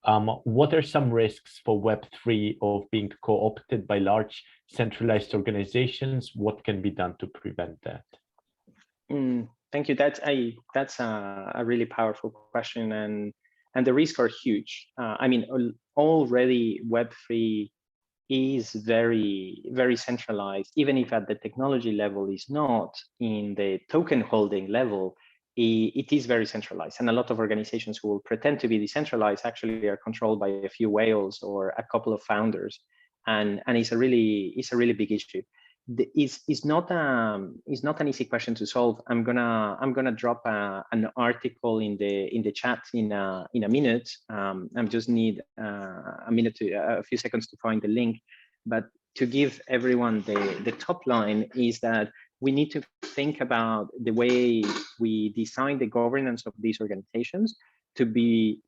What are some risks for Web3 of being co-opted by large centralized organizations? What can be done to prevent that? Thank you. That's a really powerful question, and the risks are huge. I mean, already Web3 is very, very centralized, even if at the technology level is not. In the token holding level, it is very centralized, and a lot of organizations who will pretend to be decentralized actually are controlled by a few whales or a couple of founders, and it's a really big issue. It's not an easy question to solve. I'm gonna drop an article in the chat in a minute. I just need a few seconds to find the link. But to give everyone the top line is that we need to think about the way we design the governance of these organizations to be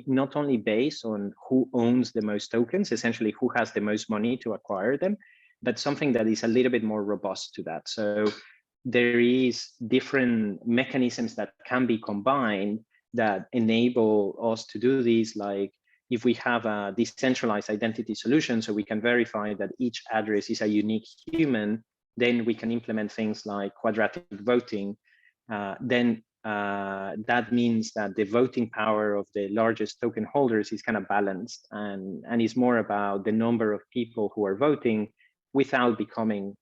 not only based on who owns the most tokens, essentially who has the most money to acquire them, but something that is a little bit more robust to that. So there is different mechanisms that can be combined that enable us to do this. Like if we have a decentralized identity solution, so we can verify that each address is a unique human, then we can implement things like quadratic voting. Then that means that the voting power of the largest token holders is kind of balanced, and is more about the number of people who are voting, without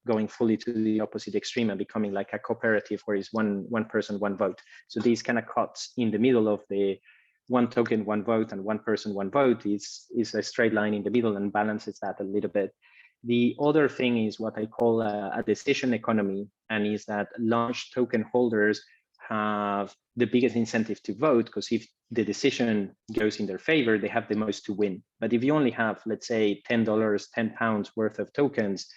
going fully to the opposite extreme and becoming like a cooperative where it's one person, one vote. So these kind of cuts in the middle of the one token, one vote, and one person, one vote is a straight line in the middle and balances that a little bit. The other thing is what I call a decision economy, and is that large token holders have the biggest incentive to vote, because if the decision goes in their favor, they have the most to win. But if you only have, let's say, $10, £10 worth of tokens,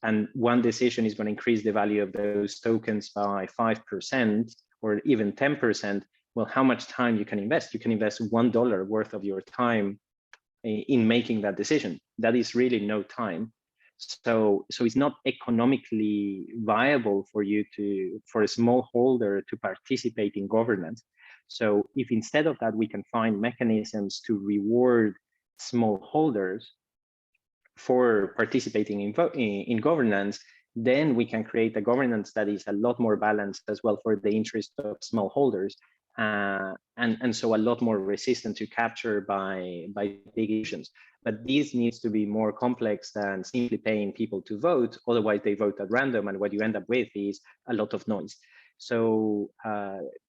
and one decision is going to increase the value of those tokens by 5% or even 10%, well, how much time you can invest? You can invest $1 worth of your time in making that decision. That is really no time. So it's not economically viable for a small holder to participate in governance. So if instead of that, we can find mechanisms to reward small holders for participating in governance, then we can create a governance that is a lot more balanced as well for the interest of small holders. and so a lot more resistant to capture by big institutions. But this needs to be more complex than simply paying people to vote. Otherwise, they vote at random, and what you end up with is a lot of noise. So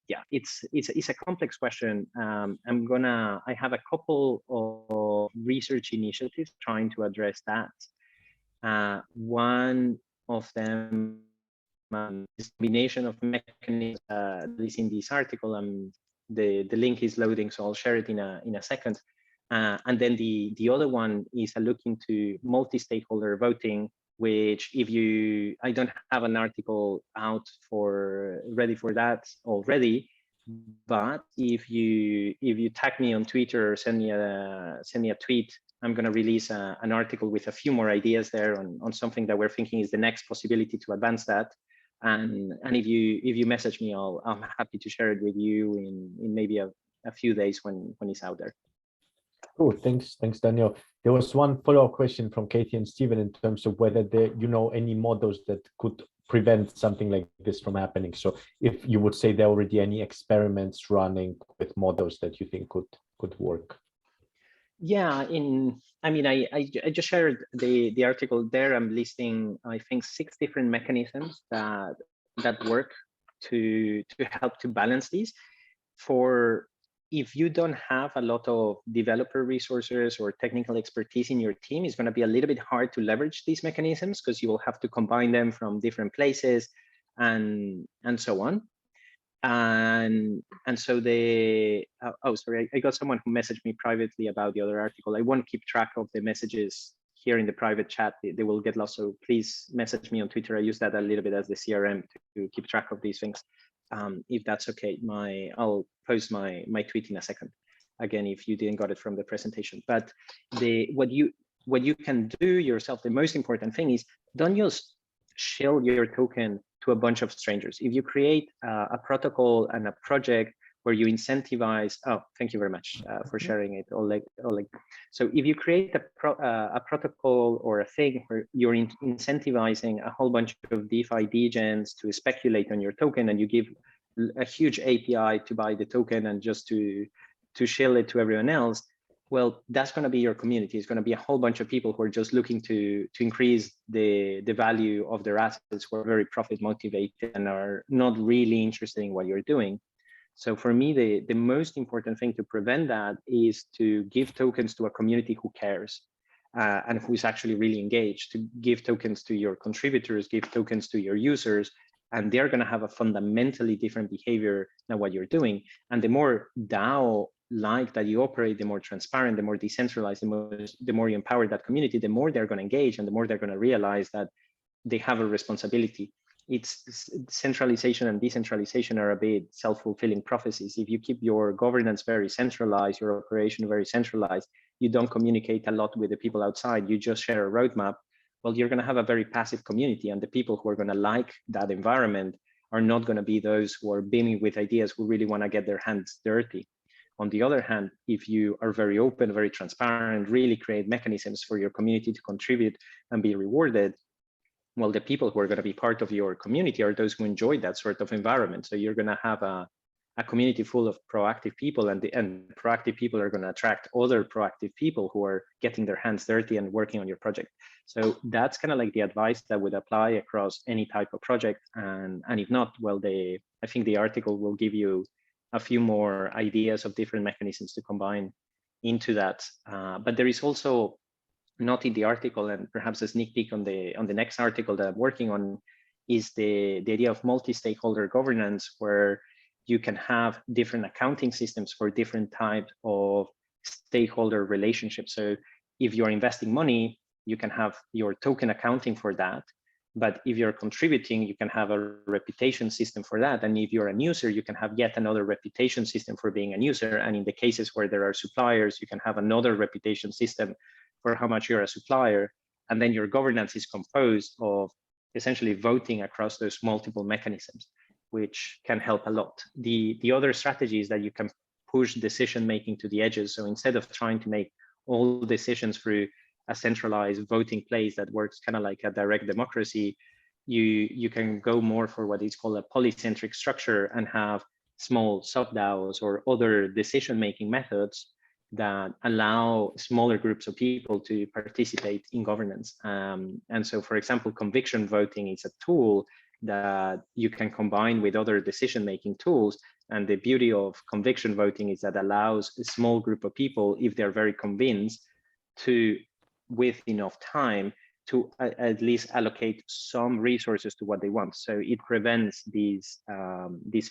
yeah, it's a complex question. I have a couple of research initiatives trying to address that. One of them is a combination of mechanisms that is in this article. The link is loading, so I'll share it in a second. And then the other one is a look into multi-stakeholder voting, which I don't have an article out ready for that already, but if you tag me on Twitter or send me a tweet, I'm going to release an article with a few more ideas there on something that we're thinking is the next possibility to advance that. And if you message me, I'm happy to share it with you in maybe a few days when it's out there. Cool, thanks, Daniel. There was one follow-up question from Katie and Stephen in terms of whether any models that could prevent something like this from happening. So if you would say there are already any experiments running with models that you think could work. Yeah, I just shared the article there. I'm listing, I think, 6 different mechanisms that work to help to balance these. If you don't have a lot of developer resources or technical expertise in your team, it's going to be a little bit hard to leverage these mechanisms because you will have to combine them from different places and so on. And so sorry, I got someone who messaged me privately about the other article. I won't keep track of the messages here in the private chat. They will get lost. So please message me on Twitter. I use that a little bit as the CRM to keep track of these things. If that's okay, I'll post my tweet in a second. Again, if you didn't got it from the presentation. But what you can do yourself, the most important thing is don't just shill your token to a bunch of strangers. If you create a protocol and a project where you incentivize, thank you very much for sharing it, Oleg. So if you create a protocol or a thing where you're incentivizing a whole bunch of DeFi degens to speculate on your token, and you give a huge API to buy the token and just to shill it to everyone else, well, that's going to be your community. It's going to be a whole bunch of people who are just looking to increase the value of their assets, who are very profit motivated and are not really interested in what you're doing. So for me, the most important thing to prevent that is to give tokens to a community who cares and who's actually really engaged, to give tokens to your contributors, give tokens to your users, and they're going to have a fundamentally different behavior than what you're doing. And the more DAO-like that you operate, the more transparent, the more decentralized, the more you empower that community, the more they're going to engage and the more they're going to realize that they have a responsibility. It's centralization and decentralization are a bit self-fulfilling prophecies. If you keep your governance very centralized, your operation very centralized, you don't communicate a lot with the people outside, you just share a roadmap, well, you're going to have a very passive community, and the people who are going to like that environment are not going to be those who are beaming with ideas, who really want to get their hands dirty. On the other hand, if you are very open, very transparent, really create mechanisms for your community to contribute and be rewarded, well, the people who are going to be part of your community are those who enjoy that sort of environment. So you're going to have a community full of proactive people, and proactive people are going to attract other proactive people who are getting their hands dirty and working on your project. So that's kind of like the advice that would apply across any type of project. And if not, well, I think the article will give you a few more ideas of different mechanisms to combine into that. But there is also, not in the article, and perhaps a sneak peek on the next article that I'm working on, is the idea of multi-stakeholder governance, where you can have different accounting systems for different types of stakeholder relationships. So if you're investing money, you can have your token accounting for that. But if you're contributing, you can have a reputation system for that. And if you're a user, you can have yet another reputation system for being a user. And in the cases where there are suppliers, you can have another reputation system for how much you're a supplier. And then your governance is composed of essentially voting across those multiple mechanisms, which can help a lot. The other strategy is that you can push decision-making to the edges. So instead of trying to make all decisions through a centralized voting place that works kind of like a direct democracy, you can go more for what is called a polycentric structure and have small sub-DAOs or other decision-making methods that allow smaller groups of people to participate in governance. And so, for example, conviction voting is a tool that you can combine with other decision-making tools. And the beauty of conviction voting is that allows a small group of people, if they're very convinced, to, with enough time, to at least allocate some resources to what they want. So it prevents this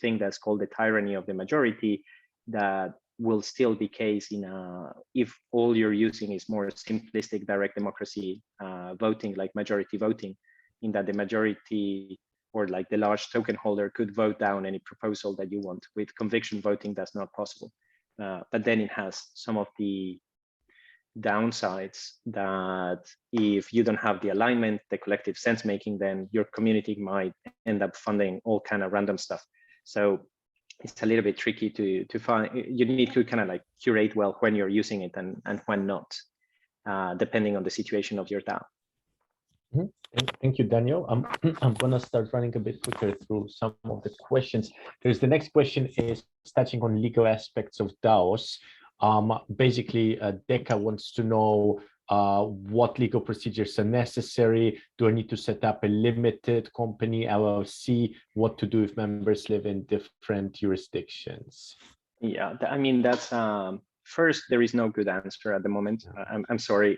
thing that's called the tyranny of the majority, that will still be case in if all you're using is more simplistic direct democracy voting, like majority voting, in that the majority or like the large token holder could vote down any proposal that you want. With conviction voting, that's not possible. But then it has some of the downsides that if you don't have the alignment, the collective sense making, then your community might end up funding all kind of random stuff. So it's a little bit tricky to find. You need to kind of like curate well when you're using it and when not, depending on the situation of your DAO. Thank you, Daniel. I'm gonna start running a bit quicker through some of the questions. The next question is touching on legal aspects of DAOs. Basically, Deca wants to know what legal procedures are necessary. Do I need to set up a limited company, LLC? What to do if members live in different jurisdictions? Yeah, I mean, that's first, there is no good answer at the moment. I'm sorry.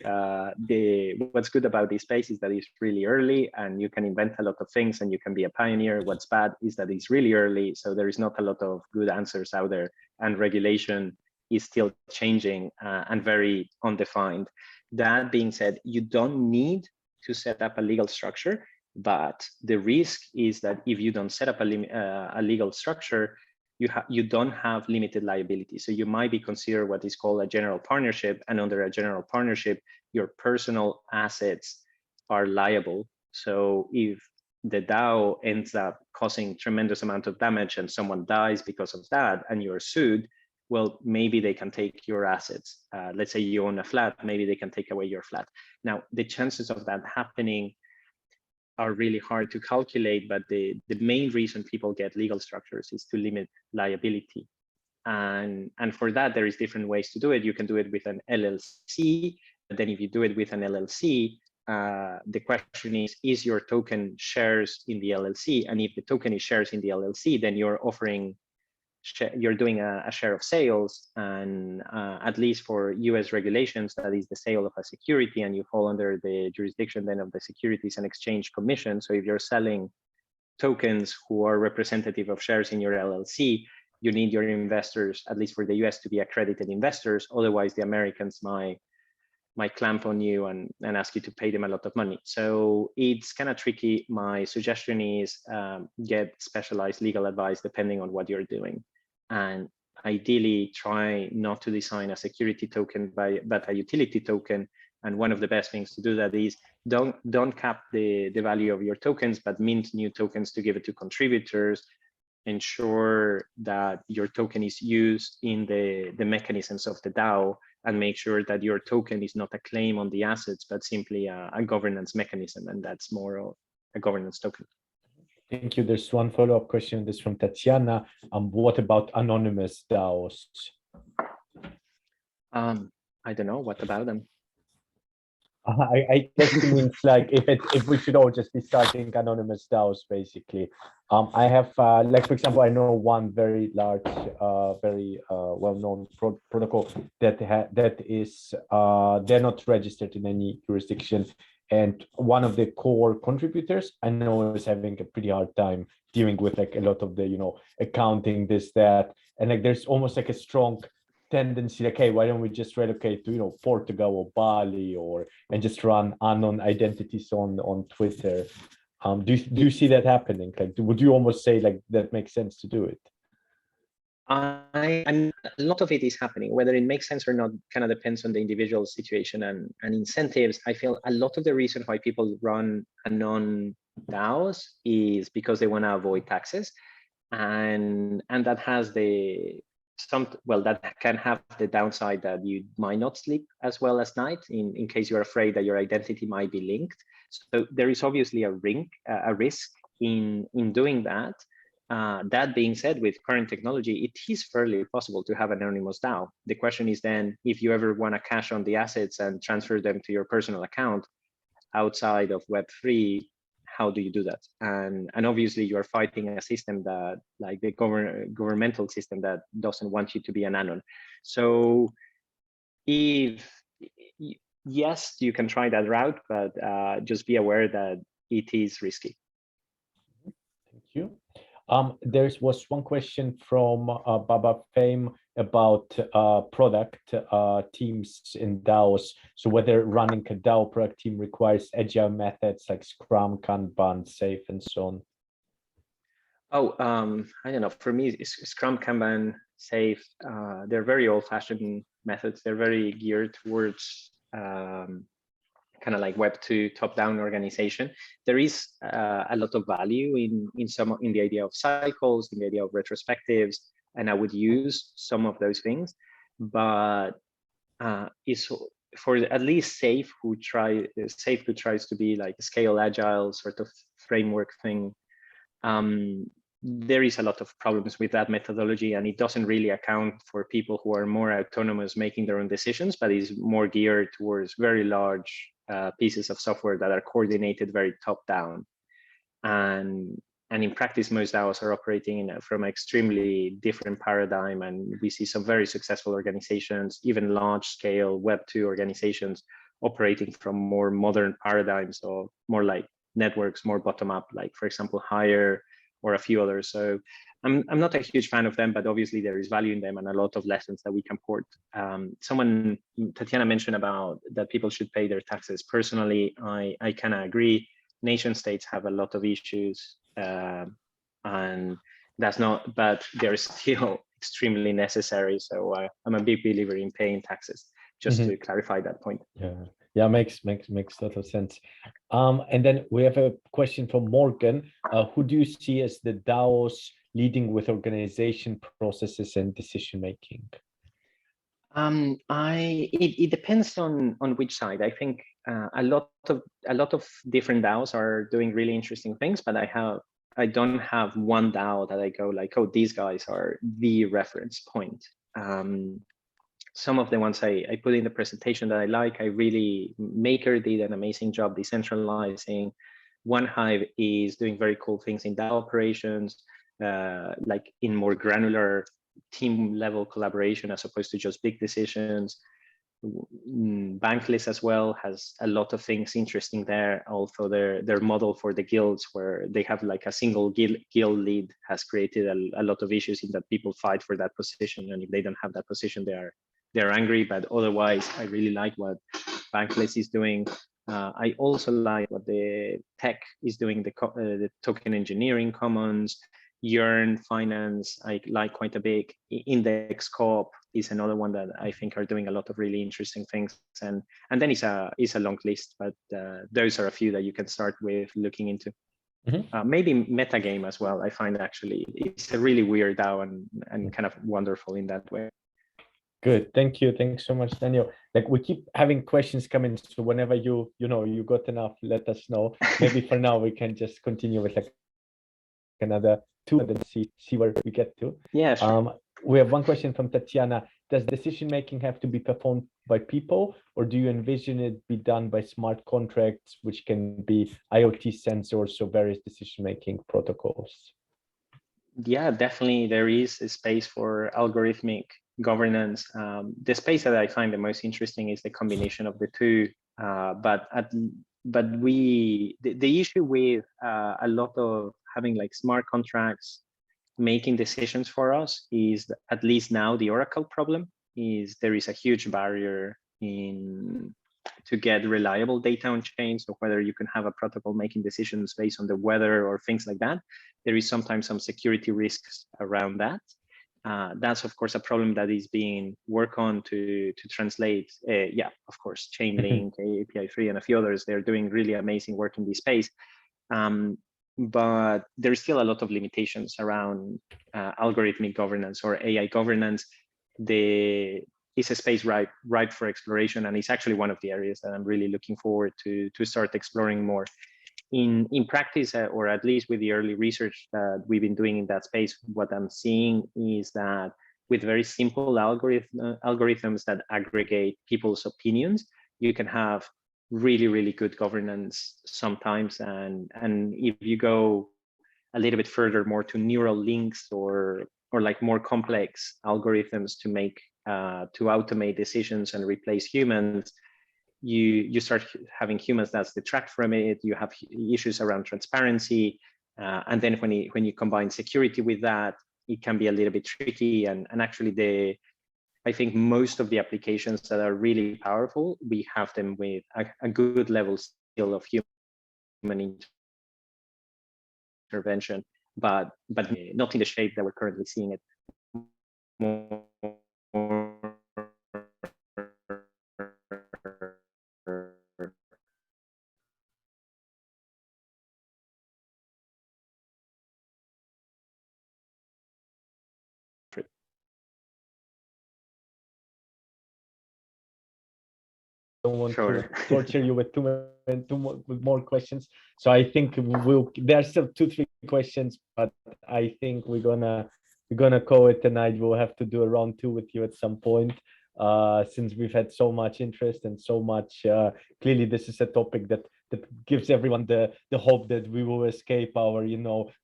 What's good about this space is that it's really early and you can invent a lot of things and you can be a pioneer. What's bad is that it's really early, so there is not a lot of good answers out there, and regulation is still changing and very undefined. That being said, you don't need to set up a legal structure, but the risk is that if you don't set up a legal structure, you don't have limited liability. So you might be considered what is called a general partnership, and under a general partnership, your personal assets are liable. So if the DAO ends up causing tremendous amount of damage and someone dies because of that, and you're sued, well, maybe they can take your assets. Let's say you own a flat, maybe they can take away your flat. Now, the chances of that happening are really hard to calculate, but the main reason people get legal structures is to limit liability. And for that, there is different ways to do it. You can do it with an LLC, but then if you do it with an LLC, the question is your token shares in the LLC? And if the token is shares in the LLC, then you're offering, you're doing a share of sales, and at least for US regulations, that is the sale of a security, and you fall under the jurisdiction then of the Securities and Exchange Commission. So if you're selling tokens who are representative of shares in your LLC, you need your investors, at least for the US, to be accredited investors. Otherwise, the Americans might clamp on you and ask you to pay them a lot of money. So it's kind of tricky. My suggestion is get specialized legal advice depending on what you're doing. And ideally try not to design a security token, but a utility token. And one of the best things to do that is don't cap the value of your tokens, but mint new tokens to give it to contributors. Ensure that your token is used in the mechanisms of the DAO, and make sure that your token is not a claim on the assets, but simply a governance mechanism, and that's more of a governance token. Thank you. There's one follow-up question. This is from Tatiana. What about anonymous DAOs? I don't know. What about them? I guess it means like if we should all just be starting anonymous DAOs, basically. I have like, for example, I know one very large, very well-known protocol that is they're not registered in any jurisdiction, and one of the core contributors I know is having a pretty hard time dealing with like a lot of the accounting, this, that, and like there's almost like a strong tendency like, hey, why don't we just relocate to Portugal or Bali and just run unknown identities on Twitter? Do you see that happening? Like, would you almost say like that makes sense to do it? A lot of it is happening. Whether it makes sense or not kind of depends on the individual situation and incentives. I feel a lot of the reason why people run anon DAOs is because they want to avoid taxes, and that has that can have the downside that you might not sleep as well as night in case you're afraid that your identity might be linked. So there is obviously a risk in doing that. That being said, with current technology, it is fairly possible to have an anonymous DAO. The question is then, if you ever want to cash on the assets and transfer them to your personal account outside of Web3, how do you do that? And obviously you are fighting a system that, like the governmental system, that doesn't want you to be an anon. So if yes, you can try that route, but just be aware that it is risky. Thank you. There was one question from Baba Fame about product teams in DAOs. So whether running a DAO product team requires agile methods like Scrum, Kanban, Safe, and so on. Oh, I don't know. For me, Scrum, Kanban, Safe, they're very old-fashioned methods. They're very geared towards kind of like Web2 top-down organization. There is a lot of value in the idea of cycles, in the idea of retrospectives, and I would use some of those things. But it's for at least Safe, who tries to be like a scale agile sort of framework thing. There is a lot of problems with that methodology, and it doesn't really account for people who are more autonomous, making their own decisions, but is more geared towards very large pieces of software that are coordinated very top down. And in practice, most DAOs are operating from an extremely different paradigm, and we see some very successful organizations, even large scale Web2 organizations, operating from more modern paradigms, or more like networks, more bottom up, like for example, Hire, or a few others. So I'm not a huge fan of them, but obviously there is value in them and a lot of lessons that we can port. Someone, Tatiana, mentioned about that people should pay their taxes. Personally, I kind of agree. Nation states have a lot of issues, and that's not, but they're still extremely necessary. So I'm a big believer in paying taxes, just to clarify that point. Yeah, makes total sense. And then we have a question from Morgan. Who do you see as the DAOs leading with organization processes and decision making? It depends on which side. I think a lot of different DAOs are doing really interesting things, but I don't have one DAO that I go like, oh, these guys are the reference point. Some of the ones I put in the presentation that I like, Maker did an amazing job decentralizing. OneHive is doing very cool things in DAO operations, like in more granular team level collaboration as opposed to just big decisions. Bankless as well has a lot of things interesting there. Also, their model for the guilds, where they have like a single guild lead, has created a lot of issues in that people fight for that position, and if they don't have that position, they're angry. But otherwise, I really like what Bankless is doing. I also like what the tech is doing, the token engineering commons. Yearn Finance, I like quite a bit. Index Corp is another one that I think are doing a lot of really interesting things. And then it's a long list, but those are a few that you can start with looking into. Maybe Metagame as well. I find actually it's a really weird DAO and kind of wonderful in that way. Good, thank you. Thanks so much, Daniel. Like, we keep having questions coming, so whenever you got enough, let us know. Maybe for now we can just continue with like another two and then see where we get to. Yeah, sure. We have one question from Tatiana. Does decision making have to be performed by people, or do you envision it be done by smart contracts, which can be IoT sensors or various decision making protocols? Yeah, definitely there is a space for algorithmic governance. The space that I find the most interesting is the combination of the two. But the issue with a lot of having like smart contracts making decisions for us is, at least now, the Oracle problem is there is a huge barrier to get reliable data on chain. So whether you can have a protocol making decisions based on the weather or things like that, there is sometimes some security risks around that. That's of course a problem that is being worked on to translate. Yeah, of course, Chainlink, API3, and a few others. They're doing really amazing work in this space. But there's still a lot of limitations around algorithmic governance or AI governance. It's a space ripe for exploration, and it's actually one of the areas that I'm really looking forward to start exploring more. in practice, or at least with the early research that we've been doing in that space, what I'm seeing is that with very simple algorithms that aggregate people's opinions, you can have really, really good governance sometimes. And if you go a little bit further, more to neural links or like more complex algorithms to make to automate decisions and replace humans, you start having humans that's detract from it. You have issues around transparency, and then when you combine security with that, it can be a little bit tricky. And actually, I think most of the applications that are really powerful, we have them with a good level still of human intervention, but not in the shape that we're currently seeing it. Don't want to torture you with with more questions. So I think there are still 2-3 questions, but I think we're gonna call it tonight. We'll have to do a round 2 with you at some point, since we've had so much interest and so much. Clearly, this is a topic that gives everyone the hope that we will escape our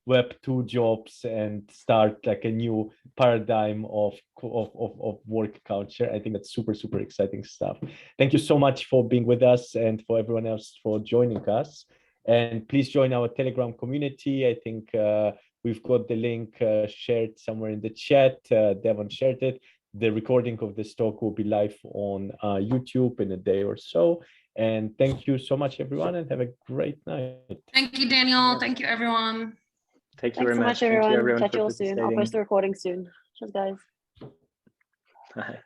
Web2 jobs and start like a new paradigm of work culture. I think that's super exciting stuff. Thank you so much for being with us, and for everyone else for joining us. And please join our Telegram community. I think we've got the link shared somewhere in the chat. Devon shared it. The recording of this talk will be live on YouTube in a day or so. And thank you so much, everyone, and have a great night. Thank you, Daniel. Thank you, everyone. Thank you Thanks very so much. much, Thank you, everyone. everyone, Catch for you all soon. I'll participating. post the recording soon. Cheers, guys. Bye.